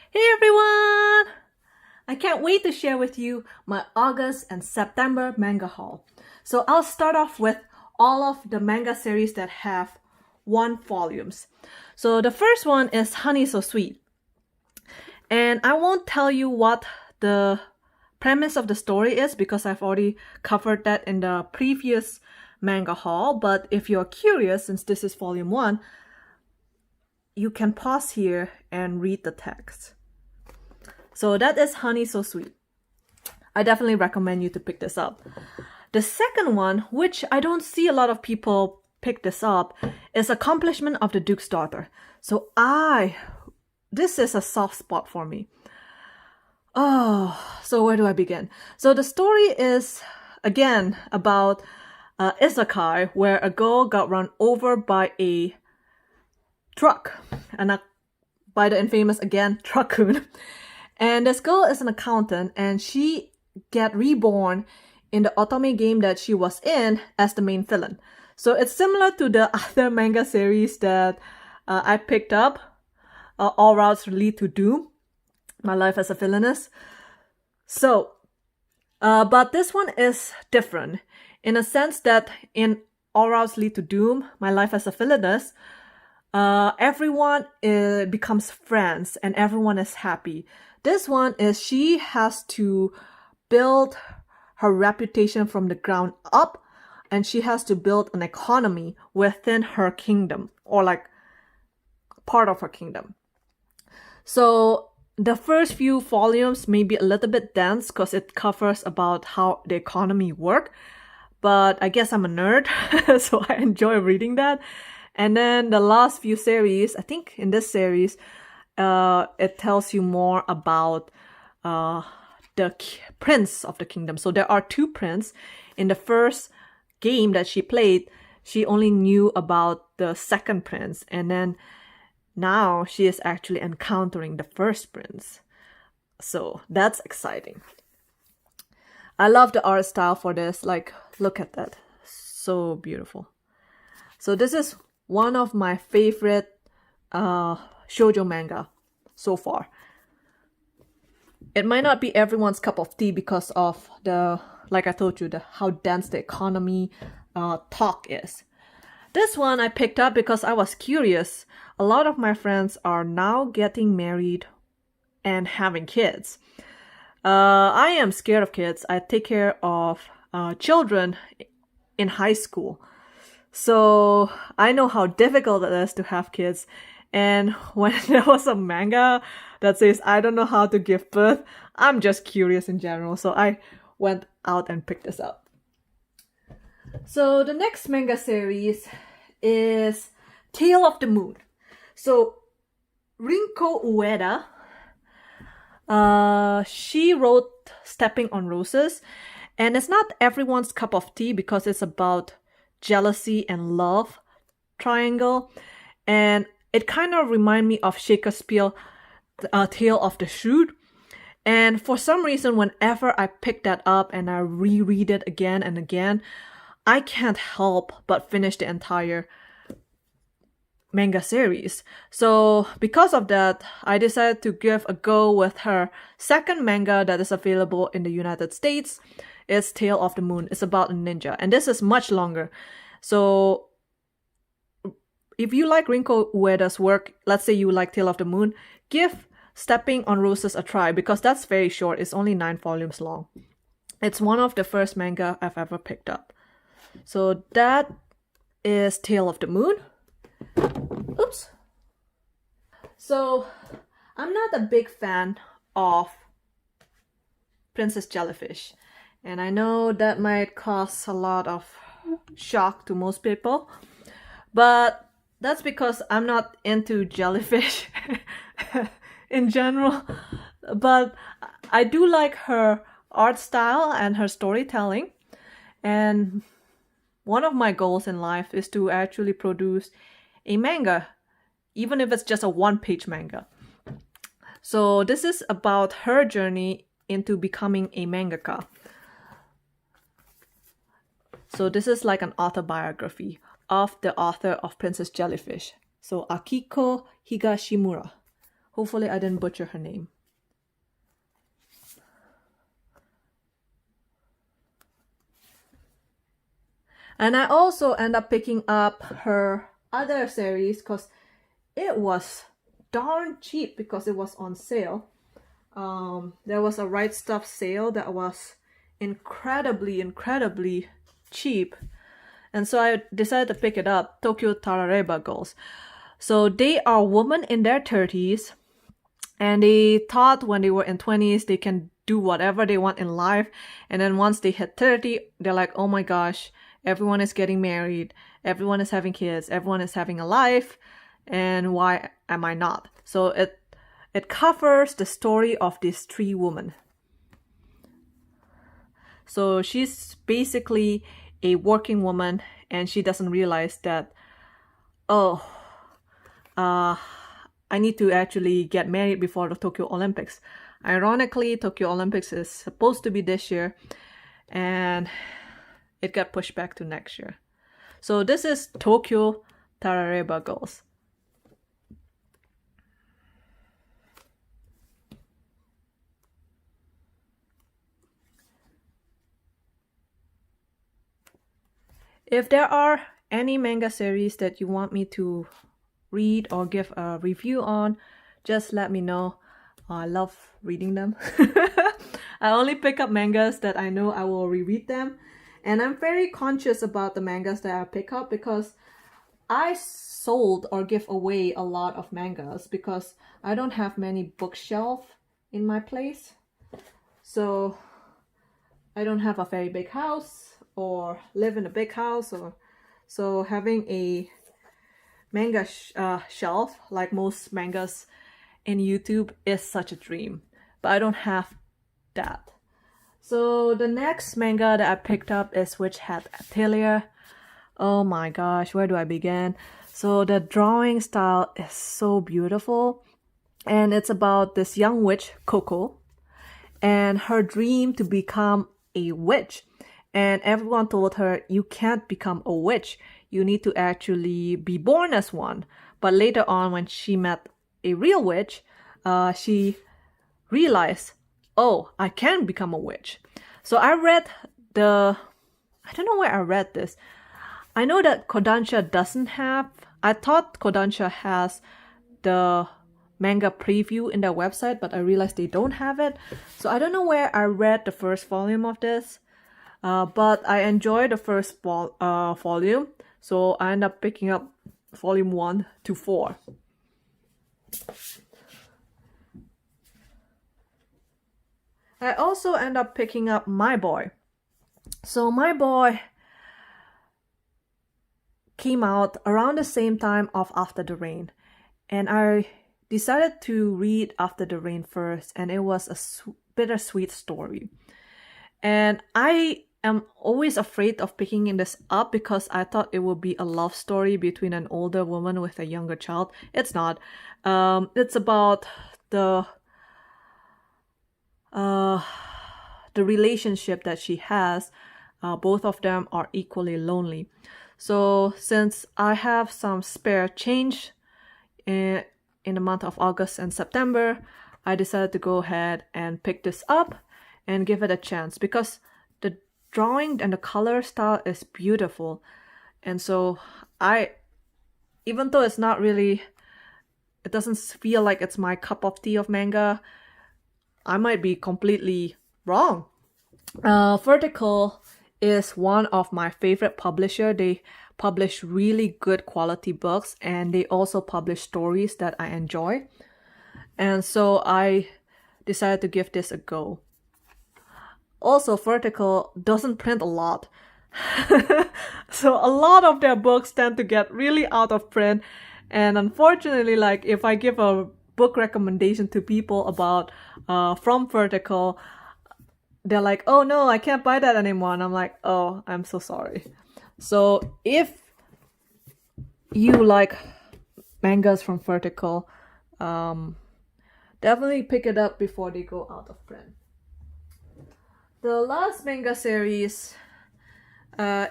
Hey everyone! I can't wait to share with you my August and September manga haul. So I'll start off with all of the manga series that have one volumes. So the first one is Honey So Sweet. And I won't tell you what the premise of the story is because I've already covered that in the previous manga haul. But if you're curious, since this is volume 1, you can pause here and read the text. So that is Honey So Sweet. I definitely recommend you to pick this up. The second one, which I don't see a lot of people pick this up, is Accomplishment of the Duke's Daughter. So this is a soft spot for me. So where do I begin? So the story is, again, about Isekai, where a girl got run over by a truck, and by the infamous, again, Truckoon. And this girl is an accountant, and she get reborn in the otome game that she was in as the main villain. So it's similar to the other manga series that I picked up, All Routes Lead to Doom, My Life as a Villainess. So, but this one is different in a sense that in All Routes Lead to Doom, My Life as a Villainess, everyone becomes friends and everyone is happy. This one is she has to build her reputation from the ground up, and she has to build an economy within her kingdom, or like part of her kingdom. So the first few volumes may be a little bit dense because it covers about how the economy works, but I guess I'm a nerd, so I enjoy reading that. And then the last few series, I think in this series, it tells you more about the prince of the kingdom. So there are two princes. In the first game that she played, she only knew about the second prince, and then now she is actually encountering the first prince. So that's exciting. I love the art style for this. Like, look at that. So beautiful. So this is one of my favorite shoujo manga so far. It might not be everyone's cup of tea because of the, like I told you, how dense the economy talk is. This one I picked up because I was curious. A lot of my friends are now getting married and having kids. I am scared of kids. I take care of children in high school. So I know how difficult it is to have kids. And when there was a manga that says, I don't know how to give birth, I'm just curious in general. So I went out and picked this up. So the next manga series is Tale of the Moon. So Rinko Ueda, she wrote Stepping on Roses. And it's not everyone's cup of tea because it's about jealousy and love triangle, and it kind of reminds me of Shakespeare's Tale of the Shrew. And for some reason, whenever I pick that up and I reread it again and again, I can't help but finish the entire manga series. So because of that, I decided to give a go with her second manga that is available in the United States. It's Tale of the Moon. It's about a ninja, and this is much longer. So if you like Rinko Ueda's work, let's say you like Tale of the Moon, give Stepping on Roses a try because that's very short. It's only 9 volumes long. It's one of the first manga I've ever picked up. So that is Tale of the Moon. Oops. So I'm not a big fan of Princess Jellyfish. And I know that might cause a lot of shock to most people. But that's because I'm not into jellyfish in general. But I do like her art style and her storytelling. And one of my goals in life is to actually produce a manga, even if it's just a one-page manga. So this is about her journey into becoming a mangaka. So this is like an autobiography of the author of Princess Jellyfish. So Akiko Higashimura. Hopefully I didn't butcher her name. And I also end up picking up her other series because it was darn cheap because it was on sale. There was a Right Stuff sale that was incredibly cheap. And so I decided to pick it up, Tokyo Tarareba Girls. So they are women in their 30s, and they thought when they were in 20s they can do whatever they want in life. And then once they hit 30, they're like, oh my gosh, everyone is getting married, everyone is having kids, everyone is having a life, and why am I not? So it covers the story of these three women. So she's basically a working woman, and she doesn't realize that, I need to actually get married before the Tokyo Olympics. Ironically, Tokyo Olympics is supposed to be this year, and it got pushed back to next year. So this is Tokyo Tarareba Girls. If there are any manga series that you want me to read or give a review on, just let me know. I love reading them. I only pick up mangas that I know I will reread them. And I'm very conscious about the mangas that I pick up because I sold or give away a lot of mangas because I don't have many bookshelf in my place. So I don't have a very big house or live in a big house, or so having a manga shelf like most mangas in YouTube is such a dream, but I don't have that. So the next manga that I picked up is Witch Hat Atelier. Oh my gosh, where do I begin? So the drawing style is so beautiful, and it's about this young witch, Coco, and her dream to become a witch. And everyone told her, you can't become a witch, you need to actually be born as one. But later on, when she met a real witch, she realized, oh, I can become a witch. So I don't know where I read this. I know that Kodansha doesn't have, I thought Kodansha has the manga preview in their website, but I realized they don't have it. So I don't know where I read the first volume of this, but I enjoyed the first volume. So I ended up picking up volume 1 to 4. I also end up picking up My Boy. So My Boy came out around the same time of After the Rain, and I decided to read After the Rain first, and it was a bittersweet story. And I am always afraid of picking this up because I thought it would be a love story between an older woman with a younger child. It's not. It's about the relationship that she has. Both of them are equally lonely. So since I have some spare change in the month of August and September, I decided to go ahead and pick this up and give it a chance because the drawing and the color style is beautiful. And so even though it's not really, it doesn't feel like it's my cup of tea of manga, I might be completely wrong. Vertical is one of my favorite publisher. They publish really good quality books, and they also publish stories that I enjoy. And so I decided to give this a go. Also, Vertical doesn't print a lot. So a lot of their books tend to get really out of print. And unfortunately, like if I give a book recommendation to people about from Vertical, they're like, oh no, I can't buy that anymore. And I'm like, oh, I'm so sorry. So if you like mangas from Vertical, definitely pick it up before they go out of print. The last manga series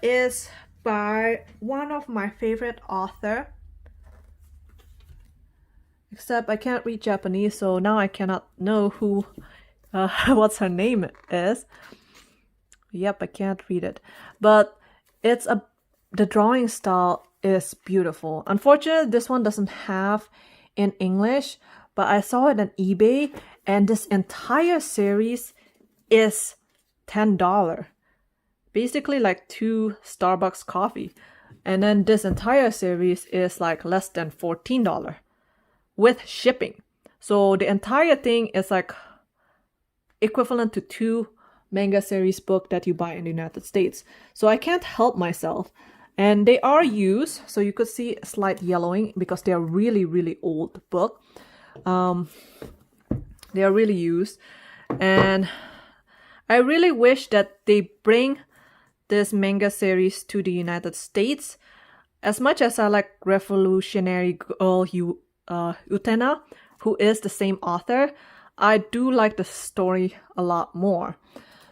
is by one of my favorite author, Except I can't read Japanese, so now I cannot know who, what's her name is. Yep, I can't read it. But the drawing style is beautiful. Unfortunately, this one doesn't have in English, but I saw it on eBay, and this entire series is $10. Basically like 2 Starbucks coffee. And then this entire series is like less than $14 with shipping. So the entire thing is like equivalent to 2 manga series book that you buy in the United States. So I can't help myself. And they are used, so you could see a slight yellowing because they are really, really old book. They are really used. And I really wish that they bring this manga series to the United States. As much as I like Revolutionary Girl Utena, who is the same author, I do like the story a lot more.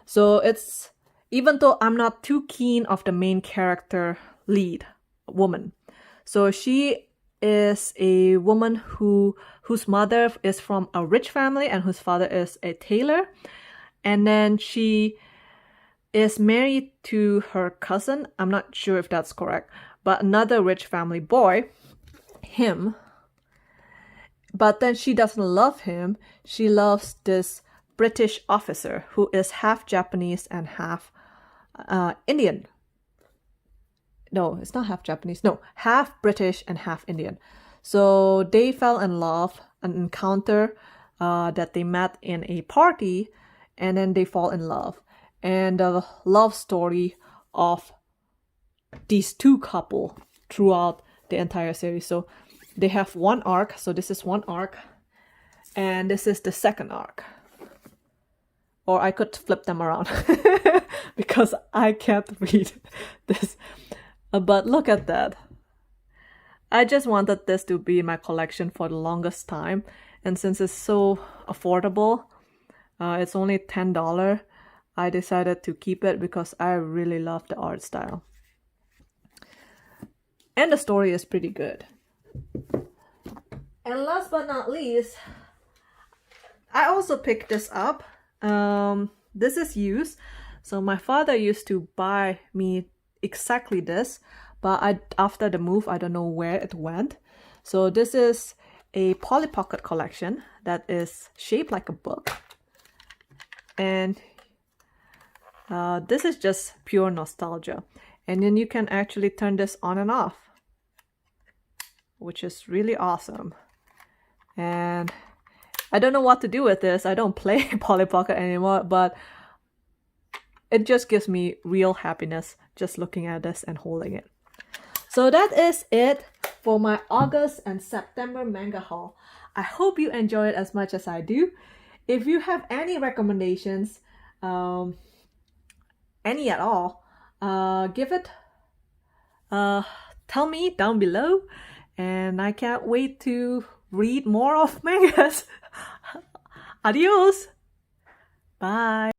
So it's, even though I'm not too keen of the main character lead woman. So she is a woman whose mother is from a rich family and whose father is a tailor. And then she is married to her cousin. I'm not sure if that's correct, but another rich family boy, him. But then she doesn't love him. She loves this British officer who is half Japanese and half Indian. No, it's not half Japanese. No, half British and half Indian. So they fell in love, an encounter that they met in a party, and then they fall in love. And the love story of these two couple throughout the entire series. So they have one arc. So this is one arc, and this is the second arc. Or I could flip them around because I can't read this. But look at that. I just wanted this to be in my collection for the longest time. And since it's so affordable, it's only $10. I decided to keep it because I really love the art style. And the story is pretty good. And last but not least, I also picked this up. This is used. So my father used to buy me exactly this, but after the move, I don't know where it went. So this is a Polly Pocket collection that is shaped like a book. And this is just pure nostalgia. And then you can actually turn this on and off, which is really awesome. And I don't know what to do with this. I don't play Polly Pocket anymore, but it just gives me real happiness just looking at this and holding it. So that is it for my August and September manga haul. I hope you enjoy it as much as I do. If you have any recommendations, any at all, tell me down below, and I can't wait to read more of mangas. Adios! Bye!